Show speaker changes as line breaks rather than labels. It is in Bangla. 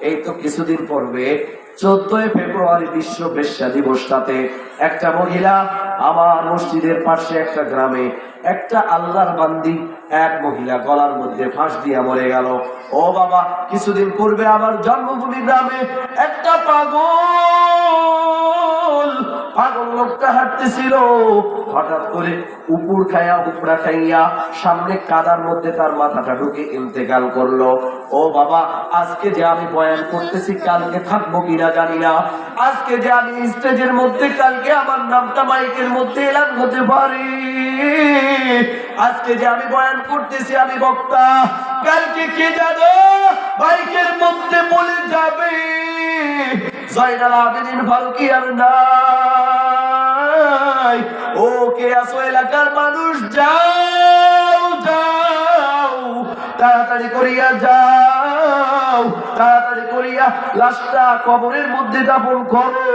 এই তো কিছুদিন পূর্বে 14 ফেব্রুয়ারি বিশ্ব বেশ্যা দিবসটাতে একটা মহিলা আমার মসজিদের পাশে একটা গ্রামে একটা আল্লাহর বান্দি এক মহিলা গলার মধ্যে ফাঁস দিয়া মরে গেল। ও বাবা, কিছুদিন পূর্বে আমার জন্মভূমি গ্রামে একটা পাগল লোকটা হাঁটতেছিল, হঠাৎ করে উপড়া খাইয়া সামনে কাদার মধ্যে তার মাথাটা ঢুকে ইন্তেকাল করলো। ও বাবা, আজকে যে আমি বয়ান করতেছি কালকে থাকবো কিনা জানি না। আজকে যে আমি স্টেজের মধ্যে, কালকে আমার নামটা মাইকের মধ্যে এলান হতে পারে। আজকে যে আমি বয়ান করতেছি, আমি বক্তা, কালকে কে জানো মাইকের মধ্যে বলে যাবে জয়নাল আবেদিন ফারুকী আর নাই। ও কে আসো এলাকার মানুষ, যাও যাও, তাড়াতাড়ি করিয়া যাও, তাড়াতাড়ি করিয়া লাশটা কবরের মধ্যে দাফন করো।